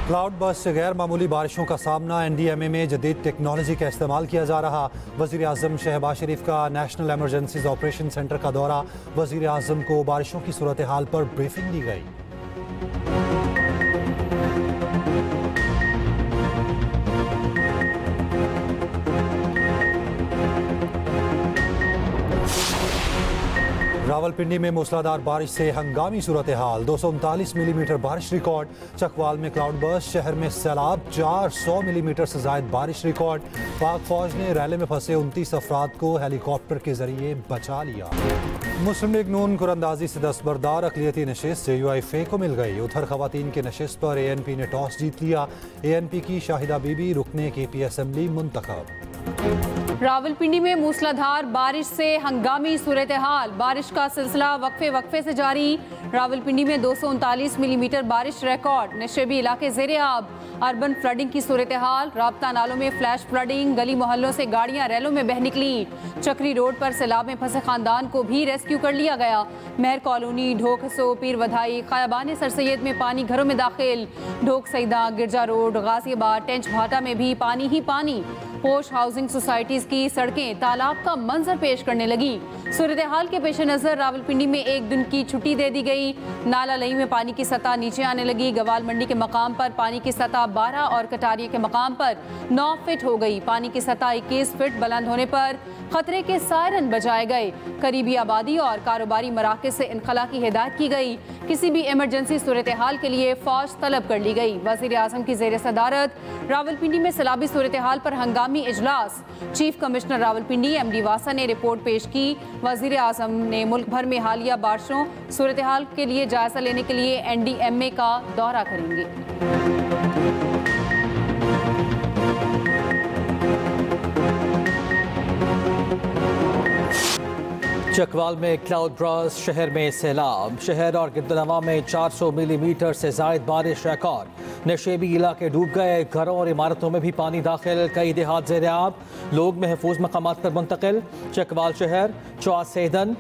Cloud burst से गैर मामूली बारिशों का सामना, NDMA में जदीद टेक्नोलॉजी का इस्तेमाल किया जा रहा। वज़ीर आज़म शहबाज शरीफ का नेशनल एमरजेंसीज ऑपरेशन सेंटर का दौरा, वज़ीर आज़म को बारिशों की सूरत हाल पर ब्रीफिंग दी गई। रावलपिंडी में मूसलाधार बारिश से हंगामी सूरत हाल, 239 मिलीमीटर बारिश रिकॉर्ड। चकवाल में क्लाउड बर्स्ट, शहर में सैलाब, 400 मिलीमीटर से ज़ायद बारिश रिकॉर्ड। पाक फौज ने रैले में फंसे 29 अफराद को हेलीकॉप्टर के जरिए बचा लिया। मुस्लिम लीग नून कुरंदाजी से दस्तबरदार अक़लियती नशिस्त JUIFA को मिल गई। उधर खवातीन की नशिस्त पर ANP ने टॉस जीत लिया। ANP की शाहिदा बीबी रुकने KP असम्बली मुंतखब। रावलपिंडी में मूसलाधार बारिश से हंगामी सूरत हाल, बारिश का सिलसिला वक्फे से जारी। रावलपिंडी में 239 मिलीमीटर बारिश रिकॉर्ड। नशेबी इलाके ज़ेरे आब। अर्बन फ्लडिंग की सूरत हाल, राब्ता नालों में फ्लैश फ्लडिंग, गली मोहल्लों से गाड़ियां रैलों में बह निकली। चक्री रोड पर सैलाब में फंसे खानदान को भी रेस्क्यू कर लिया गया। महर कॉलोनी, ढोक हसो, पीर वधाई, खयाबान सर सैयद में पानी घरों में दाखिल। ढोक सईदा, गिरजा रोड, गाजियाबाद, टेंच भाटा में भी पानी ही पानी। पोश हाउसिंग सोसाइटीज की सड़कें तालाब का मंजर पेश करने लगी। सूरत हाल के पेश नजर रावलपिंडी में एक दिन की छुट्टी दे दी गई। नाला लई में पानी की सतह नीचे आने लगी। गवाल मंडी के मकाम पर पानी की सतह 12 और कटारिया के मकाम पर 9 फीट हो गई। पानी की सतह 21 फीट बुलंद होने पर खतरे के सायरन बजाए गए। करीबी आबादी और कारोबारी मराकज से इनखला की हिदायत की गई। किसी भी इमरजेंसी सूरत हाल के लिए फौज तलब कर ली गई। वज़ीर आज़म की ज़ेर सदारत रावलपिंडी में सैलाबी सूरत हाल पर हंगामी इजलास। चीफ कमिश्नर रावलपिंडी MD वासा ने रिपोर्ट पेश की। वज़ीर आज़म ने मुल्क भर में हालिया बारिशों सूरत हाल के लिए जायजा लेने के लिए NDMA का दौरा करेंगे। चकवाल में क्लाउड बर्स्ट, शहर में सैलाब। शहर और गिरदनवा में 400 मिलीमीटर से ज़ायद बारिश रिकॉर्ड। नशेबी इलाके डूब गए, घरों और इमारतों में भी पानी दाखिल। कई देहात ज़ेरे आब, लोग महफूज मकामात पर मुंतकिल। चकवाल शहर, चौआस सेदन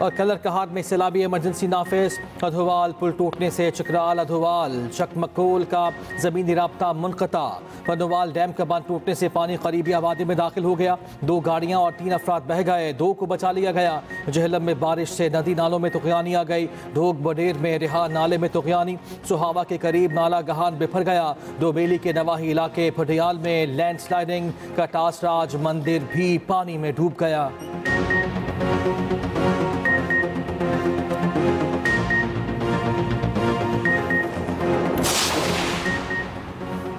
और कलर कहार में सैलाबी इमरजेंसी नाफिज। अधोवाल पुल टूटने से चकराल अधोवाल चकमकोल का ज़मीनी राब्ता मुनक़ता। पनोवाल डैम का बांध टूटने से पानी करीबी आबादी में दाखिल हो गया। 2 गाड़ियां और 3 अफराद बह गए, 2 को बचा लिया गया। जहलम में बारिश से नदी नालों में तुग़यानी आ गई। ढोक बडेर में रिहा नाले में तुग़यानी। सुहावा के करीब नाला गहान बिफर गया। दोबेली के नवाही इलाके फटियाल में लैंडस्लाइडिंग। कटासराज मंदिर भी पानी में डूब गया।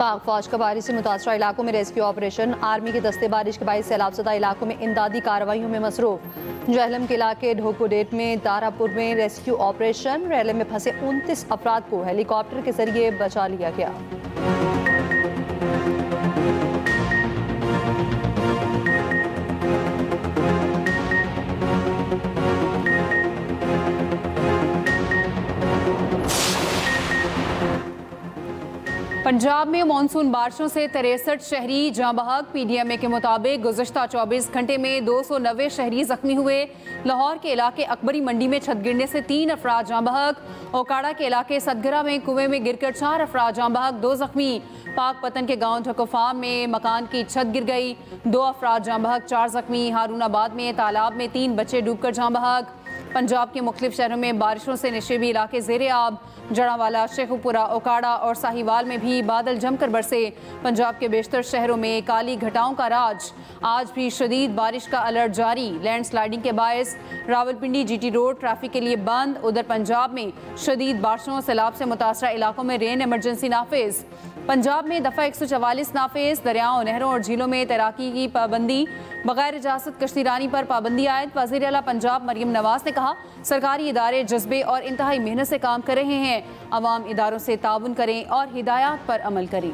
पाक फौज का बारिश से मुतासरा इलाकों में रेस्क्यू ऑपरेशन। आर्मी के दस्ते बारिश के बायस सैलाबज़दा इलाकों में इमदादी कार्रवाइयों में मसरूफ। जहलम के इलाके ढोकोडेट में दारापुर में रेस्क्यू ऑपरेशन। रैले में फंसे 29 अफराद को हेलीकॉप्टर के जरिए बचा लिया गया। पंजाब में मानसून बारिशों से 63 शहरी जाँ बहक। PDMA के मुताबिक गुज़श्ता 24 घंटे में 290 शहरी जख्मी हुए। लाहौर के इलाके अकबरी मंडी में छत गिरने से 3 अफराद जाँ बहक। ओकाड़ा के इलाके सदगरा में कुएं में गिरकर 4 अफराद जाँ बहक, 2 जख्मी। पाक पतन के गांव ढकोफाम में मकान की छत गिर गई, 2 अफराद जाँ बहक, 4 जख्मी। हारूनाबाद में तालाब में 3 बच्चे डूबकर जाँ बहक। पंजाब के मुख्तलिफ शहरों में बारिशों से नशेबी इलाके ज़ेरे आब। जड़ावाला, शेखुपुरा, ओकाड़ा और साहिवाल में भी बादल जमकर बरसे। पंजाब के बेशतर शहरों में काली घटाओं का राज। आज भी शदीद बारिश का अलर्ट जारी। लैंडस्लाइडिंग के बायस रावलपिंडी GT रोड ट्रैफिक के लिए बंद। उधर पंजाब में शदीद बारिशों सैलाब से मुतासरा इलाकों में रेन इमरजेंसी नाफिज। पंजाब में दफ़ा 144 नाफिज। दरियाओं, नहरों और झीलों में तैराकी की पाबंदी। बगैर इजाज़त कश्तीरानी पर पाबंदी आयद। वज़ीर आला पंजाब मरियम नवाज ने कहा, सरकारी इदारे जज्बे और इंतहाई मेहनत से काम कर रहे हैं। अवाम इदारों से ताउन करें और हिदायत पर अमल करें।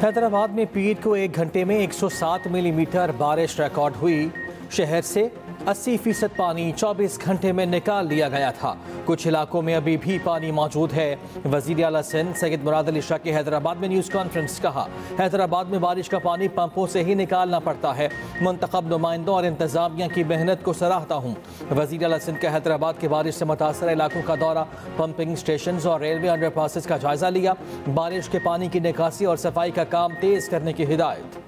हैदराबाद में पीर को 1 घंटे में 107 मिलीमीटर बारिश रिकॉर्ड हुई। शहर से 80% पानी 24 घंटे में निकाल लिया गया था। कुछ इलाकों में अभी भी पानी मौजूद है। वज़ीर आला सिंध सैयद मुराद अली शाह की हैदराबाद में न्यूज़ कॉन्फ्रेंस। कहा, हैदराबाद में बारिश का पानी पंपों से ही निकालना पड़ता है। मुंतखब नुमाइंदों और इंतजामिया की मेहनत को सराहता हूँ। वज़ीर आला सिंध का हैदराबाद के बारिश से मुतासर इलाकों का दौरा, पंपिंग स्टेशन और रेलवे अंडरपासेस का जायजा लिया। बारिश के पानी की निकासी और सफाई का काम तेज करने की हिदायत।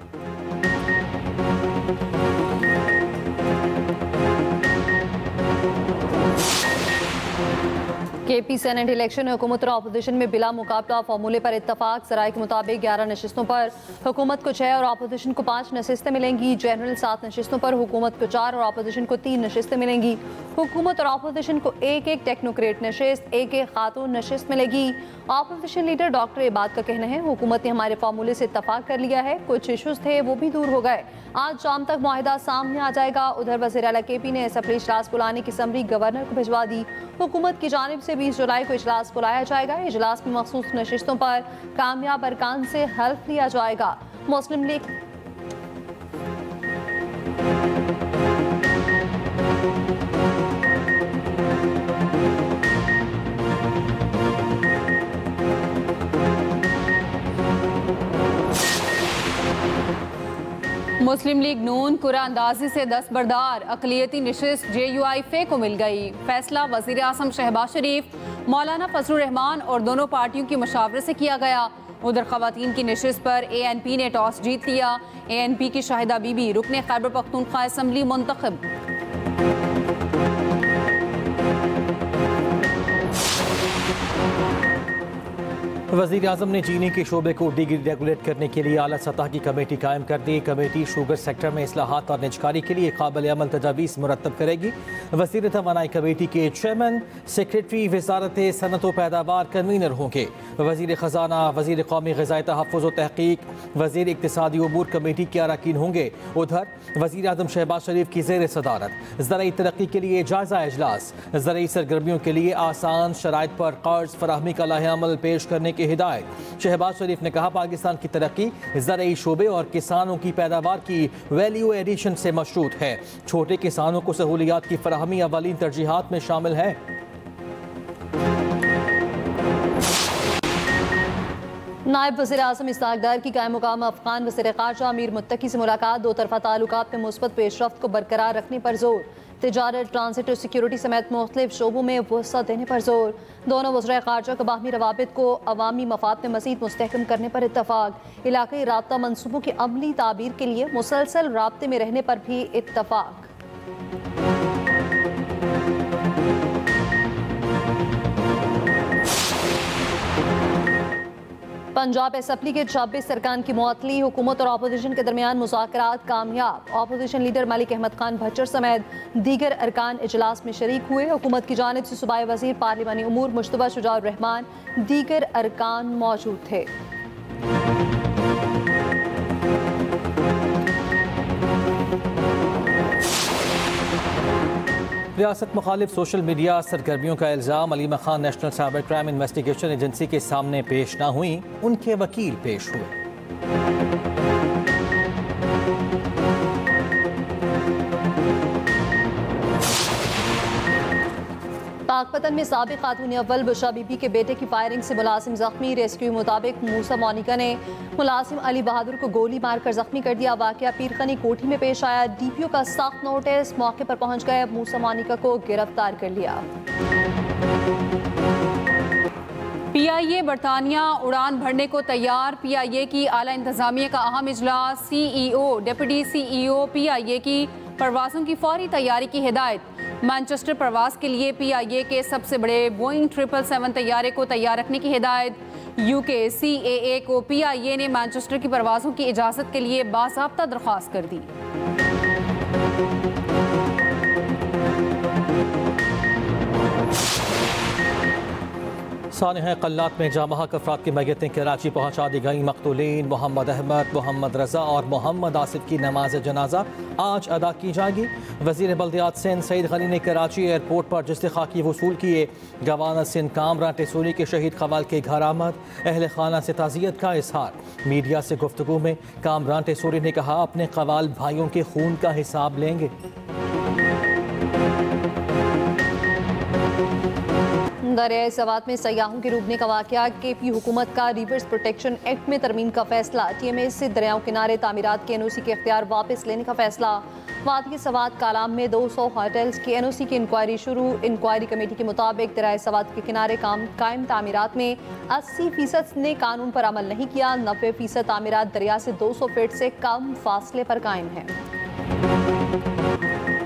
केपी सेनेट इलेक्शन में हुकूमत और अपोजिशन में बिला मुकाबला फार्मूले पर इत्तफाक। सराय के मुताबिक 11 नशिस्तों पर हुकूमत को 6 और अपोजिशन को 5 नशिस्तें मिलेंगी। जनरल 7 नशिस्तों पर हुकूमत को 4 और अपोजिशन को 3 नशिस्तें मिलेंगी। हुकूमत और अपोजिशन को एक टेक्नोक्रेट नशिस्त, एक खातून नशिस्त मिलेगी। अपोजिशन लीडर डॉक्टर इबाद का कहना है, हुकूमत ने हमारे फार्मूले से इत्तफाक कर लिया है, कुछ इशूज थे वो भी दूर हो गए, आज शाम तक मुआहिदा सामने आ जाएगा। उधर वज़ीर आला केपी ने असेंबली इजलास बुलाने की समरी गवर्नर को भिजवा दी। हुकूमत की जानिब से 20 जुलाई को इजलास बुलाया जाएगा। इजलास में मखसूस नशिस्तों पर कामयाब अरकान से हल्फ लिया जाएगा। मुस्लिम लीग मुस्लिम लीग नून कुराअंदाजी से दस्तबरदार, अक़लियती नशिस्त JUIF को मिल गई। फैसला वज़ीर आज़म शहबाज शरीफ, मौलाना फजलुर रहमान और दोनों पार्टियों की मशावरे से किया गया। उधर ख़वातीन की नशिस्त पर ANP ने टॉस जीत लिया। ANP की शाहिदा बीबी रुकने खैबर पख्तूनख्वा असम्बली मुंतखब। वज़ीर आज़म ने चीनी के शोबे को डीरेगुलेट करने के लिए आला सतह की कमेटी कायम कर दी। कमेटी शुगर सेक्टर में इस्लाहात और निजकारी के लिए काबिल अमल तजावीज़ मुरतब करेगी। वज़ीर तवानाई कमेटी के चेयरमैन सेक्रेटरी वज़ारत सनत व पैदावार कन्वीनर होंगे। वज़ीर ख़जाना, वज़ीर कौमी ग़िज़ाई तहफ़्फ़ुज़ व तहक़ीक़, वज़ीर इक़्तिसादी उमूर कमेटी के अरकान होंगे। उधर वज़ीर आज़म शहबाज शरीफ की ज़ेर सदारत ज़राई तरक्की के लिए जायज़ा इजलास, ज़राई सरगर्मियों के लिए आसान शराइत पर कर्ज फराहमी का लाहेअमल पेश करने की हिदायत। शहबाज शरीफ ने कहा, पाकिस्तान की तरक्की ज़राई शोबे और किसानों की पैदावार की वैल्यू एडिशन से मशरूत है। छोटे किसानों को सहूलियात की फराहमी अवलीन तरजीहात में शामिल है। नायब वज़ीर आज़म इस्हाक़ डार की कायम मुकाम अफ़गान वज़ीर ख़ारजा अमीर मुत्तकी से मुलाकात। दो तरफ़ा ताल्लुकात में मुस्बत पेशरफ्त को बरकरार रखने पर जोर। तिजारत, ट्रांसिट और सिक्योरिटी समेत मुख्तलिफ शोबों में वसअत देने पर जोर। दोनों वज़ीर ख़ारजा के बाहमी रवाबित को अवामी मफाद में मज़ीद मुस्तहकम करने पर इत्तफ़ाक़। इलाक़ाई राब्ता मनसूबों की अमली ताबीर के लिए मुसलसल राब्ते में रहने पर भी इत्तफ़ाक़। पंजाब असेंबली के 26 अरकान की मुअत्तली। हुकूमत और अपोजिशन के दरमियान मुज़ाकरात कामयाब। अपोजिशन लीडर मलिक अहमद खान भच्चर समेत दीगर अरकान इजलास में शरीक हुए। हुकूमत की जानिब से सूबाई वज़ीर पार्लिमानी उमूर मुश्तबा शुजाउर रहमान दीगर अरकान मौजूद थे। रियासत मुखालिफ सोशल मीडिया सरगर्मियों का इल्ज़ाम। Aleema Khan national cyber crime investigation agency के सामने पेश न हुई, उनके वकील पेश हुए। पाकपतन में साबिक खातून अव्वल बुशरा बीबी के बेटे की फायरिंग से मुलाजिम जख्मी। रेस्क्यू मुताबिक मूसा मोनिका ने मुलाजिम अली बहादुर को गोली मारकर जख्मी कर दिया। वाकया पीरखनी कोठी में पेश आया। DPO का सख्त नोटिस। मौके पर पहुंच गए, मूसा मोनिका को गिरफ्तार कर लिया। PIA बरतानिया उड़ान भरने को तैयार। PIA की आला इंतजामिया का अहम इजलास। CEO, डिप्टी CEO PIA की परवाज़ों की फौरी तैयारी की हिदायत। मैनचेस्टर प्रवास के लिए PIA के सबसे बड़े बोइंग 777 तैयारे को तैयार रखने की हिदायत। UK CAA को PIA ने मैनचेस्टर की परवाज़ों की इजाज़त के लिए बाज़ाब्ता दरख्वास्त कर दी। सानह कल्लात में जामहक अफराद की मैयतें कराची पहुँचा दी गई। मकतूलीन मोहम्मद अहमद, मोहम्मद रजा और मोहम्मद आसिफ की नमाज जनाजा आज अदा की जाएगी। वज़ीर बल्दियात सिंध सईद गनी ने कराची एयरपोर्ट पर जिससे खाकी वसूल किए। गवाना सिंध कामरान टेसूरी के शहीद खवाल के घर आमद। अहल खाना से ताज़ियत का इजहार। मीडिया से गुफ्तगू में कामरान टेसूरी ने कहा, अपने खवाल भाइयों के खून का हिसाब लेंगे। दरियाए सवात में सयाहों के डूबने का वाकया, KP हुकूमत का रिवर्स प्रोटेक्शन एक्ट में तरमीम का फैसला, TMA से दरियाओं किनारे तामीरात के NOC के इख्तियार वापस लेने का फैसला, वादी सवात कालाम में 200 होटल्स की NOC की इंक्वायरी शुरू। इंक्वायरी कमेटी के मुताबिक दरियाए सवात के किनारे कायम तामीरात में 80% ने कानून पर अमल नहीं किया, 90% तामीरात दरिया से 200 फीट से कम फासले पर कायम है।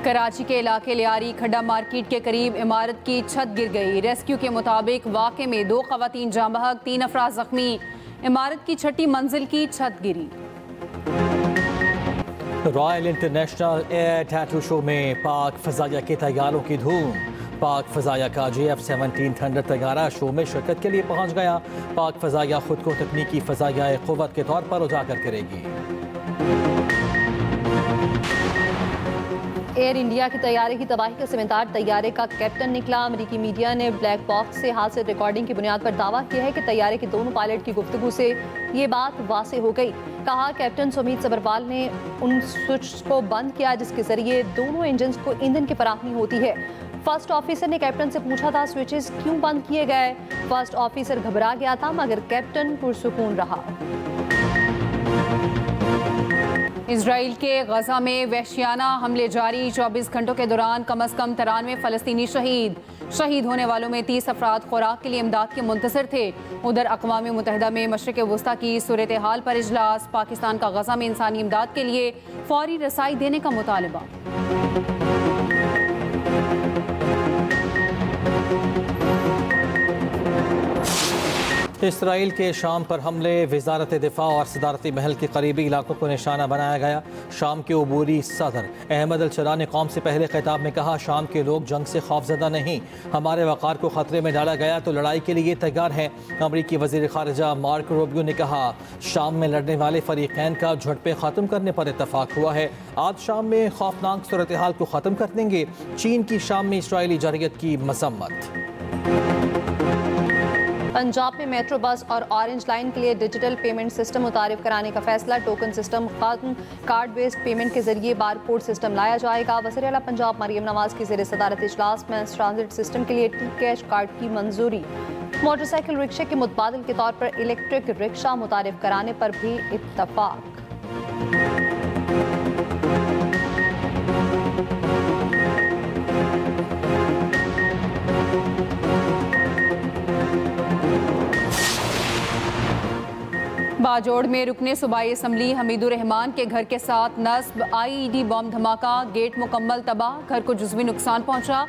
कराची के इलाके लियारी खड्डा मार्केट के करीब इमारत की छत गिर गई। रेस्क्यू के मुताबिक वाक़े में 2 ख़वातीन जाँ बहक, 3 अफराद जख्मी। इमारत की 6ठी मंजिल की छत गिरी। Royal international air tattoo show में पाक फजाया के तैयारों की धूम। पाक फजाया का JF-17 थंडर तैयारा शो में शिरकत के लिए पहुंच गया। पाक फजाया खुद को तकनीकी फजाया क़ुव्वत के तौर पर उजागर करेगी। एयर इंडिया के तैयारे की तबाही का जिम्मेदार तैयारे का कैप्टन निकला। अमरीकी मीडिया ने ब्लैक बॉक्स से हासिल रिकॉर्डिंग की बुनियाद पर दावा किया है कि तैयारे के दोनों पायलट की गुफ्तगू से ये बात वासे हो गई। कहा, कैप्टन सुमीत सबरवाल ने उन स्विच को बंद किया जिसके जरिए दोनों इंजन को ईंधन की फराहमी होती है। फर्स्ट ऑफिसर ने कैप्टन से पूछा था स्विचेस क्यों बंद किए गए। फर्स्ट ऑफिसर घबरा गया था मगर कैप्टन पुरसुकून रहा। इजराइल के गजा में वहशियाना हमले जारी। 24 घंटों के दौरान कम अज कम 93 फ़लस्तीनी शहीद होने वालों में 30 अफराद खुराक के लिए इमदाद के मुंतज़िर थे। उधर अक़वाम मुत्तहिदा में मशरिक़ वस्ता की सूरत हाल पर इजलास। पाकिस्तान का गजा में इंसानी इमदाद के लिए फौरी रसाई देने का मुतालबा। इसराइल के शाम पर हमले, वजारत दिफा और सदारती महल के करीबी इलाकों को निशाना बनाया गया। शाम के अबूरी सदर अहमद अल-शरा ने कौम से पहले खिताब में कहा, शाम के लोग जंग से खौफजदा नहीं, हमारे वक़ार को ख़तरे में डाला गया तो लड़ाई के लिए तैयार हैं। अमरीकी वज़ीर ख़ारिजा मार्क रूबियो ने कहा, शाम में लड़ने वाले फ़रीक़ैन का झड़पें ख़त्म करने पर इत्तफ़ाक़ हुआ है। आज शाम में खौफनाक सूरत हाल को ख़त्म कर देंगे। चीन की शाम में इसराइली जारहियत की मज़म्मत। पंजाब में मेट्रो बस और ऑरेंज लाइन के लिए डिजिटल पेमेंट सिस्टम मुतारिफ कराने का फैसला। टोकन सिस्टम खत्म, कार्ड बेस्ड पेमेंट के जरिए बारकोड सिस्टम लाया जाएगा। वज़ीर आला पंजाब मरियम नवाज की ज़ेर सदारत इजलास में ट्रांजिट सिस्टम के लिए टी-कैश कार्ड की मंजूरी। मोटरसाइकिल रिक्शे के मुतबादिल के तौर पर इलेक्ट्रिक रिक्शा मुतारिफ कराने पर भी इत्तफाक। बाजोड़ में रुकने सूबाई असम्बली हमीदुर रहमान के घर के साथ नस्ब, IED बम धमाका, गेट मुकम्मल तबाह, घर को जुज़वी नुकसान पहुंचा।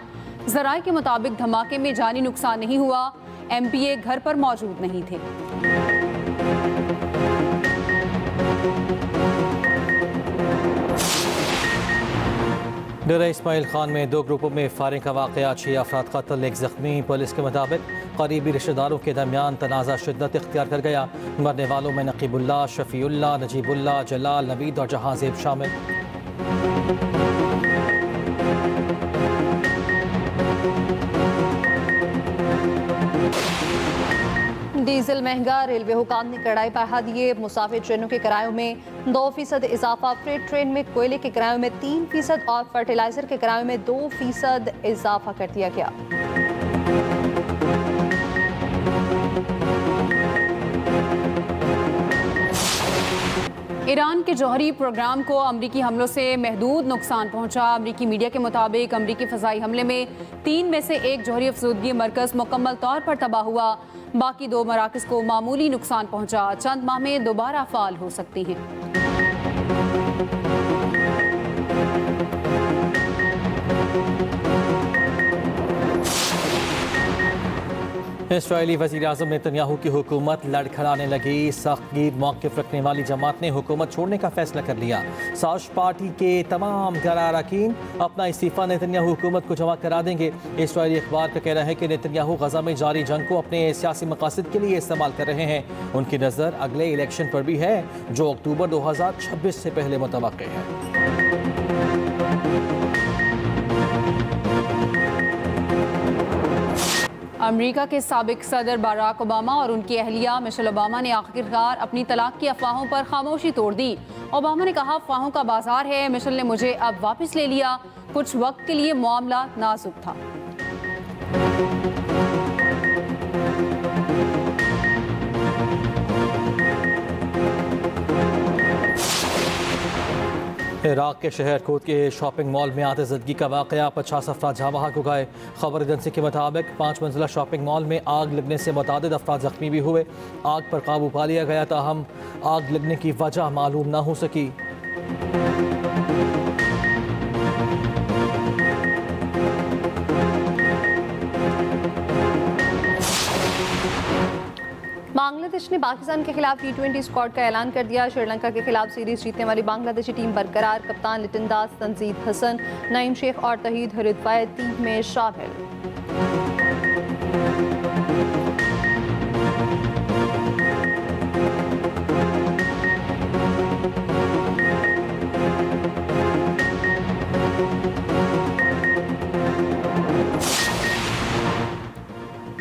ज़राए के मुताबिक धमाके में जानी नुकसान नहीं हुआ। MPA घर पर मौजूद नहीं थे। डेरा इस्माइल खान में 2 ग्रुपों में फायरिंग का वाक़या, 6 अफराद कत्ल, 1 ज़ख्मी। पुलिस के मुताबिक करीबी रिश्तेदारों के दरमियान तनाज़ा शिद्दत इख्तियार कर गया। मरने वालों में नकीबुल्लाह, शफ़ीउल्लाह, नजीबुल्लाह, जलाल, नवीद और जहांज़ेब शामिल। डीजल महंगा, रेलवे हुकाम ने कड़ाई बढ़ा दिए। मुसाफिर ट्रेनों के किरायों में 2% इजाफा, फ्रेट ट्रेन में कोयले के किरायों में 3% और फर्टिलाइजर के किरायों में 2% इजाफा कर दिया गया। ईरान के जौहरी प्रोग्राम को अमरीकी हमलों से महदूद नुकसान पहुंचा। अमरीकी मीडिया के मुताबिक अमरीकी फ़ज़ाई हमले में 3 में से 1 जौहरी अफसुदगी मरकज़ मुकम्मल तौर पर तबाह हुआ। बाकी 2 मराकज़ को मामूली नुकसान पहुंचा। चंद माह में दोबारा फ़ाल हो सकती हैं। इसराइली वज़ीर आज़म नेतन्याहू की हुकूमत लड़खड़ाने लगी। सख्तगीर मौक़िफ़ रखने वाली जमात ने हुकूमत छोड़ने का फैसला कर लिया। साश पार्टी के तमाम अरकान अपना इस्तीफ़ा नेतन्याहू हुकूमत को जमा करा देंगे। इसराइली अखबार का कहना है कि नेतन्याहू गजा में जारी जंग को अपने सियासी मकासद के लिए इस्तेमाल कर रहे हैं। उनकी नज़र अगले इलेक्शन पर भी है जो अक्टूबर 2026 से पहले मुतवक्किल है। अमेरिका के साबिक सदर बराक ओबामा और उनकी अहलिया मिशेल ओबामा ने आखिरकार अपनी तलाक की अफवाहों पर खामोशी तोड़ दी। ओबामा ने कहा, अफवाहों का बाजार है, मिशेल ने मुझे अब वापस ले लिया। कुछ वक्त के लिए मामला नाजुक था। इराक के शहर कोत के शॉपिंग मॉल में आतिशबाजी का वाक़या, 50 अफराद जहाँ वहाँ को गए। खबर एजेंसी के मुताबिक 5 मंजिला शॉपिंग मॉल में आग लगने से मुतादिद अफराद जख्मी भी हुए। आग पर काबू पा लिया गया, ताहम आग लगने की वजह मालूम न हो सकी। बांग्लादेश ने पाकिस्तान के खिलाफ T20 स्क्वाड का ऐलान कर दिया। श्रीलंका के खिलाफ सीरीज जीतने वाली बांग्लादेशी टीम बरकरार। कप्तान लिटन दास, तंजीद हसन, नईम शेख और तहीद हरिद्वाय टीम में शामिल।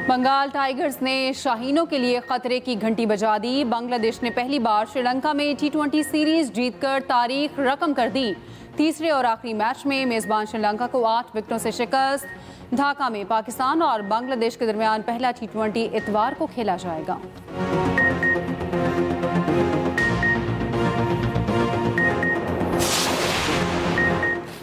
बंगाल टाइगर्स ने शाहीनों के लिए खतरे की घंटी बजा दी। बांग्लादेश ने पहली बार श्रीलंका में T20 सीरीज जीतकर तारीख रकम कर दी। तीसरे और आखिरी मैच में मेजबान श्रीलंका को 8 विकेटों से शिकस्त। ढाका में पाकिस्तान और बांग्लादेश के दरमियान पहला T20 इतवार को खेला जाएगा।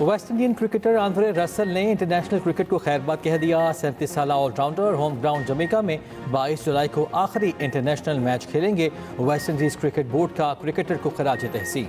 West Indian cricketer Andre Russell ने इंटरनेशनल क्रिकेट को खैरबाद कह दिया। 37 साल ऑलराउंडर होम ग्राउंड जमैका में 22 जुलाई को आखिरी इंटरनेशनल मैच खेलेंगे। वेस्ट इंडीज क्रिकेट बोर्ड का क्रिकेटर को खराज तहसीन।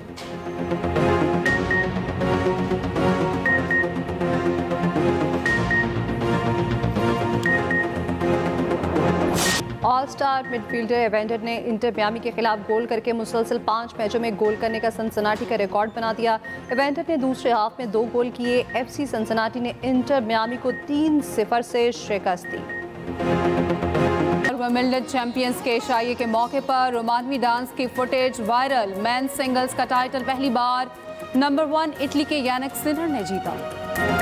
ऑल स्टार मिडफील्डर एवेंडर ने इंटर मियामी के खिलाफ गोल करके मुसलसल 5 मैचों में गोल करने का सनसनाटी का रिकॉर्ड बना दिया। एवेंडर ने दूसरे हाफ में 2 गोल किए। FC सनसनाटी ने इंटर मियामी को 3-0 से शिकस्त दी। विंबलडन चैंपियंस के शाये के मौके पर रोमानवी डांस की फुटेज वायरल। मेंस सिंगल्स का टाइटल पहली बार नंबर 1 इटली के यानिक सिनर ने जीता।